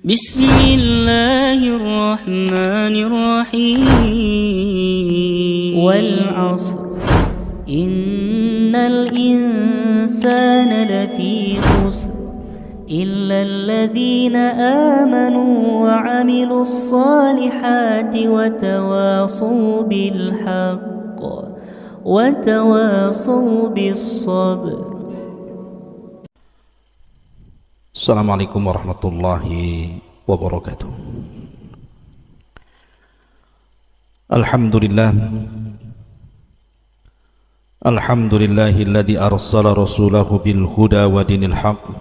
بسم الله الرحمن الرحيم والعصر إن الإنسان لفي خسر إلا الذين آمنوا وعملوا الصالحات وتواصوا بالحق وتواصوا بالصبر. Assalamualaikum warahmatullahi wabarakatuh. Alhamdulillahilladzi arsala rasulahu bil huda wa dinil haqq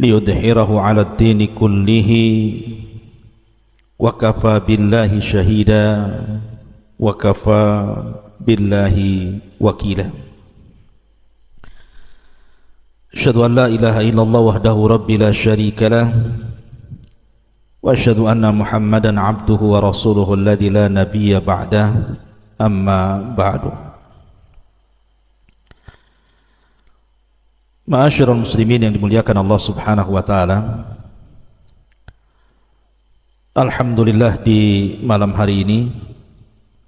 liyudhhirahu 'alad dini kullihi wa kafa billahi shahida wa kafa billahi wakila. Asyhadu an la ilaha illallah wahdahu rabbi la syarika lah wa asyhadu anna Muhammadan abduhu wa rasuluhu alladzi la nabiyya ba'dah, amma ba'du. Ma'asyiral muslimin yang dimuliakan Allah Subhanahu wa taala, alhamdulillah di malam hari ini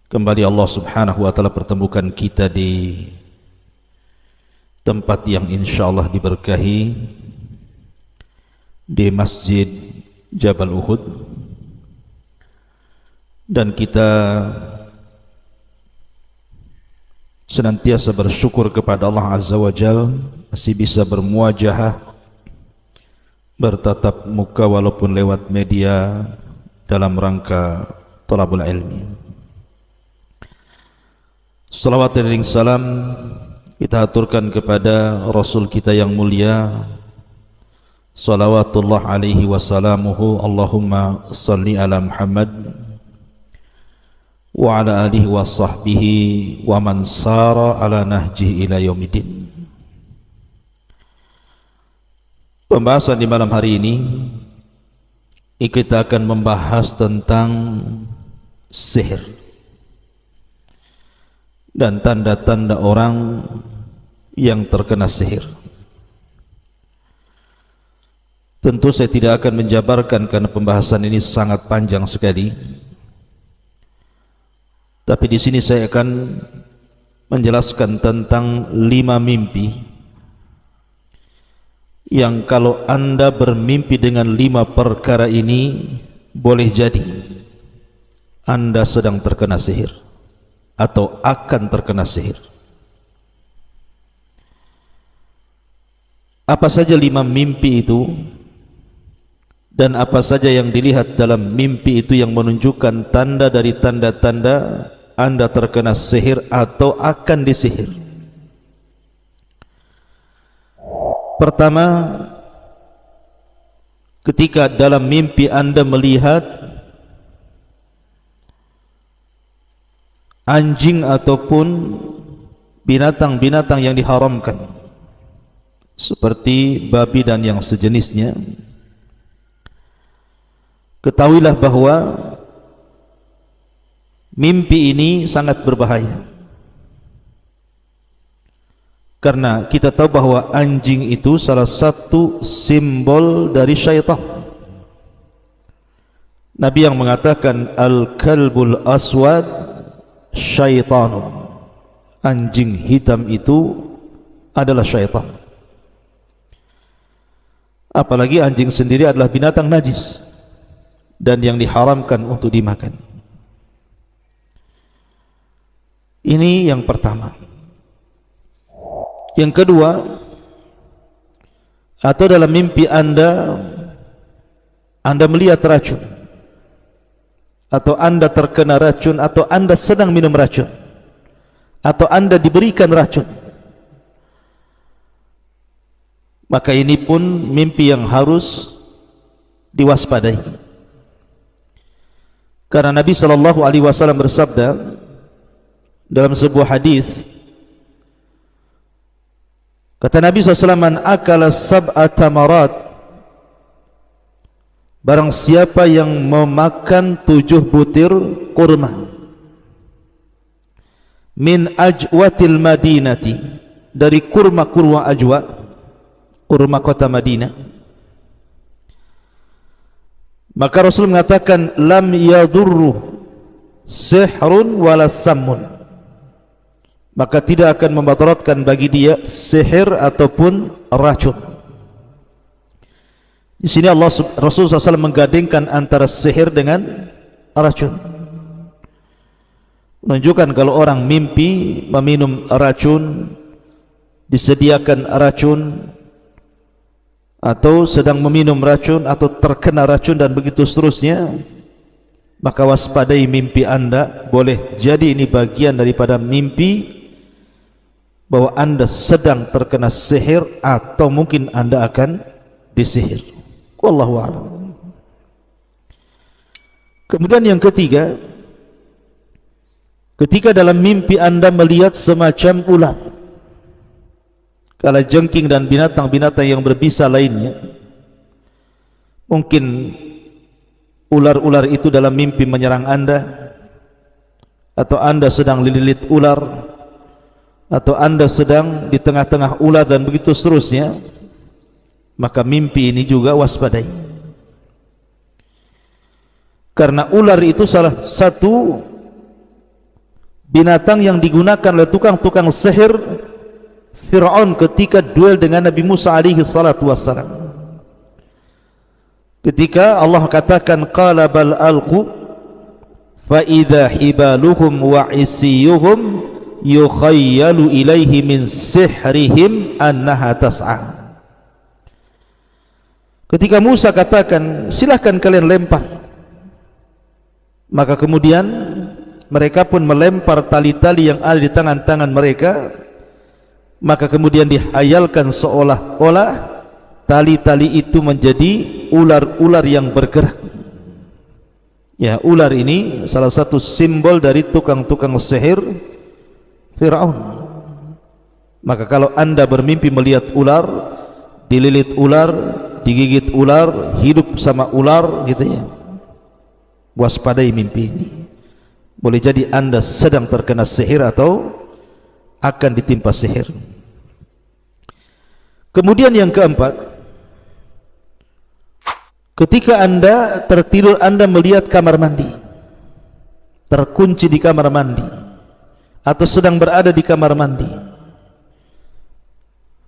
kembali Allah Subhanahu wa taala pertemukan kita di tempat yang insyaallah diberkahi, di Masjid Jabal Uhud, dan kita senantiasa bersyukur kepada Allah Azza wa Jalla masih bisa bermuajahah, bertatap muka walaupun lewat media dalam rangka thalabul ilmi. Salawat dan salam kita aturkan kepada Rasul kita yang mulia, salawatullah alaihi wassalamuhu, Allahumma salli ala Muhammad wa ala alihi wa sahbihi wa man sara ala nahjihi ila yaumiddin. Pembahasan di malam hari ini kita akan membahas tentang sihir dan tanda-tanda orang yang terkena sihir. Tentu saya tidak akan menjabarkan karena pembahasan ini sangat panjang sekali. Tapi di sini saya akan menjelaskan tentang 5 mimpi yang kalau Anda bermimpi dengan 5 perkara ini, boleh jadi Anda sedang terkena sihir atau akan terkena sihir. Apa saja 5 mimpi itu, dan apa saja yang dilihat dalam mimpi itu yang menunjukkan tanda dari tanda-tanda Anda terkena sihir atau akan disihir. Pertama, ketika dalam mimpi Anda melihat anjing ataupun binatang-binatang yang diharamkan seperti babi dan yang sejenisnya, ketahuilah bahwa mimpi ini sangat berbahaya, karena kita tahu bahwa anjing itu salah satu simbol dari syaitan. Nabi yang mengatakan al-kalbul aswad syaitan, anjing hitam itu adalah syaitan. Apalagi anjing sendiri adalah binatang najis dan yang diharamkan untuk dimakan. Ini yang pertama. Yang kedua, atau dalam mimpi Anda melihat racun, atau Anda terkena racun, atau Anda sedang minum racun, atau Anda diberikan racun, maka ini pun mimpi yang harus diwaspadai. Karena Nabi SAW bersabda dalam sebuah hadis, kata Nabi SAW, man akala sab'a tamarat, barang siapa yang memakan 7 butir kurma, min ajwatil madinati, dari kurma-kurma Ajwa, kurma kota Madinah, Maka Rasul mengatakan lam yadurru sihrun wala sammun, maka tidak akan memadaratkan bagi dia sihir ataupun racun. Di sini Rasul SAW menggandengkan antara sihir dengan racun, menunjukkan kalau orang mimpi meminum racun, disediakan racun, atau sedang meminum racun, atau terkena racun dan begitu seterusnya, maka waspadai mimpi anda. Boleh jadi ini bagian daripada mimpi bahwa anda sedang terkena sihir, atau mungkin anda akan disihir. Wallahu a'lam. Kemudian yang ketiga, ketika dalam mimpi anda melihat semacam ular, kalajengking dan binatang-binatang yang berbisa lainnya, mungkin ular-ular itu dalam mimpi menyerang anda, atau anda sedang dililit ular, atau anda sedang di tengah-tengah ular dan begitu seterusnya, maka mimpi ini juga waspadai. Karena ular itu salah satu binatang yang digunakan oleh tukang-tukang sihir Fir'aun ketika duel dengan Nabi Musa alaihi salatu wassalam. Ketika Allah katakan qala bal alqu fa idza hibaluhum wa isiyuhum yukhayyalu ilaihi min sihrihim annaha tas'a. Ketika Musa katakan silahkan kalian lempar, maka kemudian mereka pun melempar tali-tali yang ada di tangan-tangan mereka, maka kemudian dihayalkan seolah-olah tali-tali itu menjadi ular-ular yang bergerak. Ya, ular ini salah satu simbol dari tukang-tukang sihir Fir'aun. Maka kalau anda bermimpi melihat ular, dililit ular, digigit ular, hidup sama ular gitu ya, waspadai mimpi ini. Boleh jadi anda sedang terkena sihir atau akan ditimpa sihir. Kemudian yang keempat, ketika anda tertidur, anda melihat kamar mandi, terkunci di kamar mandi, atau sedang berada di kamar mandi,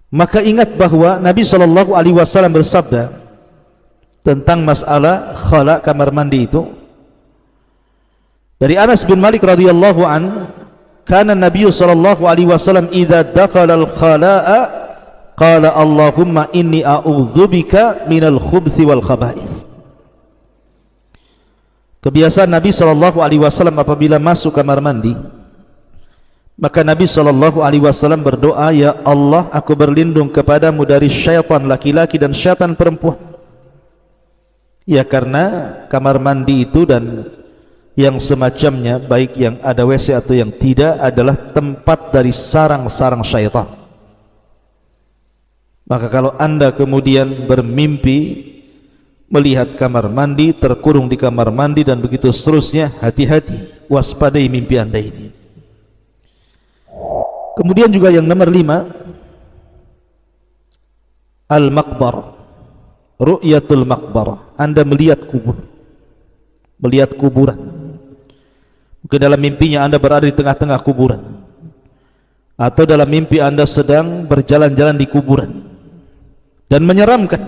maka ingat bahwa Nabi SAW bersabda tentang masalah khala, kamar mandi itu. Dari Anas bin Malik radhiyallahu an, kana Nabi SAW idza dakhala al-khala'a qala Allahumma inni a'udzubika minal khubthi wal khaba'ith. Kebiasaan Nabi SAW apabila masuk kamar mandi, maka Nabi SAW berdoa, ya Allah, aku berlindung kepadamu dari syaitan laki-laki dan syaitan perempuan. Ya, karena kamar mandi itu dan yang semacamnya, baik yang ada WC atau yang tidak, adalah tempat dari sarang-sarang syaitan. Maka kalau anda kemudian bermimpi melihat kamar mandi, terkurung di kamar mandi dan begitu seterusnya, hati-hati, waspadai mimpi anda ini. Kemudian juga yang nomor 5, al-maqbarah, ru'yatul maqbarah. Anda melihat kubur, melihat kuburan. Mungkin dalam mimpinya anda berada di tengah-tengah kuburan, atau dalam mimpi anda sedang berjalan-jalan di kuburan dan menyeramkan.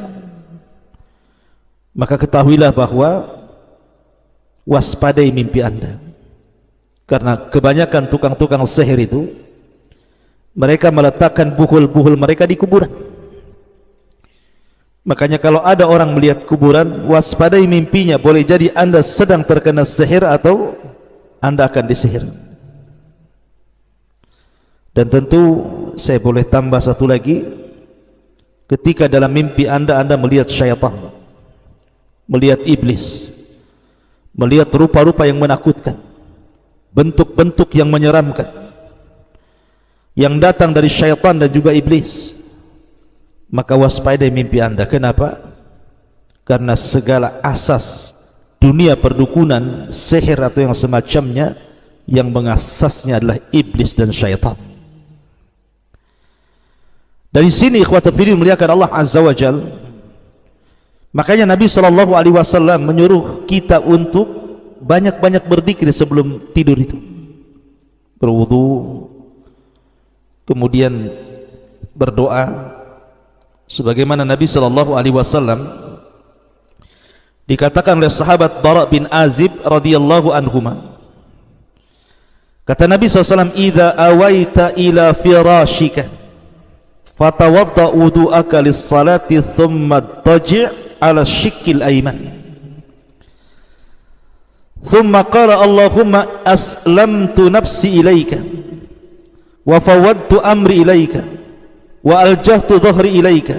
Maka ketahuilah bahwa waspadai mimpi anda, karena kebanyakan tukang-tukang sihir itu mereka meletakkan buhul-buhul mereka di kuburan. Makanya kalau ada orang melihat kuburan, waspadai mimpinya. Boleh jadi anda sedang terkena sihir atau anda akan disihir. Dan tentu saya boleh tambah satu lagi, ketika dalam mimpi anda melihat syaitan, melihat iblis, melihat rupa-rupa yang menakutkan, bentuk-bentuk yang menyeramkan yang datang dari syaitan dan juga iblis, maka waspadai mimpi anda. Kenapa? Karena segala asas dunia perdukunan, sihir atau yang semacamnya, yang mengasasnya adalah iblis dan syaitan. Dari sini ikhwatul fillah muliakan Allah Azza wa Jal, Makanya Nabi SAW menyuruh kita untuk banyak-banyak berzikir sebelum tidur itu. Berwudu, kemudian berdoa. Sebagaimana Nabi SAW dikatakan oleh sahabat Bara bin Azib radhiyallahu anhuma, kata Nabi SAW, "Idza awaita ila firashika fatawadda wudu'aka lis-salati thumma taji' ala shikkil ayman thumma qala Allahumma aslamtu nafsi ilayka wa fawwadtu amri ilayka wa aljahtu dhahri ilayka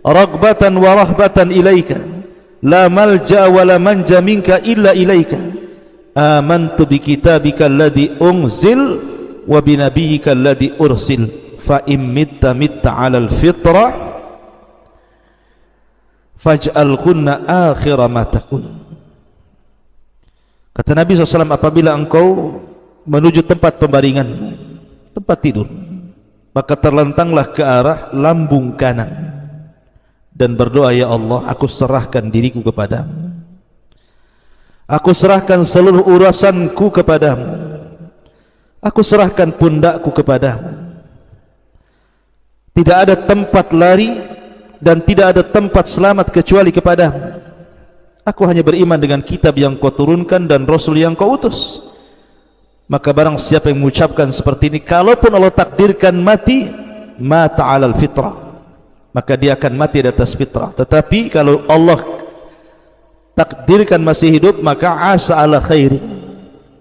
raghbatan wa rahbatan ilayka la malja wa la manja minka illa ilayka amantu bi kitabika alladhi unzil wa bi nabiyyika alladhi ursil fa in mitta mitta 'alal fitrah faj'al kunna akhira ma takun." Kata Nabi SAW, apabila engkau menuju tempat pembaringan, tempat tidur, maka terlentanglah ke arah lambung kanan dan berdoa, "Ya Allah, aku serahkan diriku kepadamu, aku serahkan seluruh urusanku kepadamu, aku serahkan pundakku kepadamu. Tidak ada tempat lari dan tidak ada tempat selamat kecuali kepadamu. Aku hanya beriman dengan kitab yang kau turunkan dan Rasul yang kau utus." Maka barang siapa yang mengucapkan seperti ini, kalaupun Allah takdirkan mati, mata 'alal fitrah, maka dia akan mati di atas fitrah. Tetapi kalau Allah takdirkan masih hidup, maka asa ala khairi,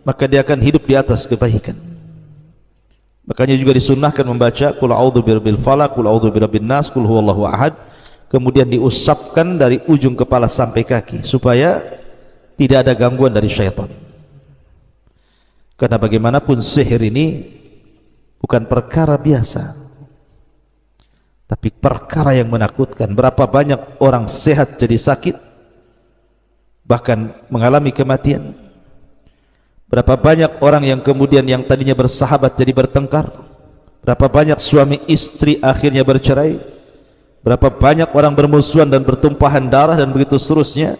maka dia akan hidup di atas kebaikan. Makanya juga disunnahkan membaca qul a'udzu birabbil falaq, qul a'udzu birabbin nas, qul huwallahu ahad, kemudian diusapkan dari ujung kepala sampai kaki supaya tidak ada gangguan dari syaitan. Karena bagaimanapun sihir ini bukan perkara biasa, tapi perkara yang menakutkan. Berapa banyak orang sehat jadi sakit, bahkan mengalami kematian. Berapa banyak orang yang kemudian yang tadinya bersahabat jadi bertengkar. Berapa banyak suami istri akhirnya bercerai. Berapa banyak orang bermusuhan dan bertumpahan darah dan begitu seterusnya.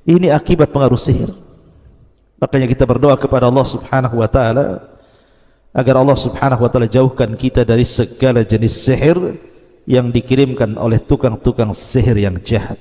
Ini akibat pengaruh sihir. Makanya kita berdoa kepada Allah Subhanahu wa taala agar Allah Subhanahu wa taala jauhkan kita dari segala jenis sihir yang dikirimkan oleh tukang-tukang sihir yang jahat.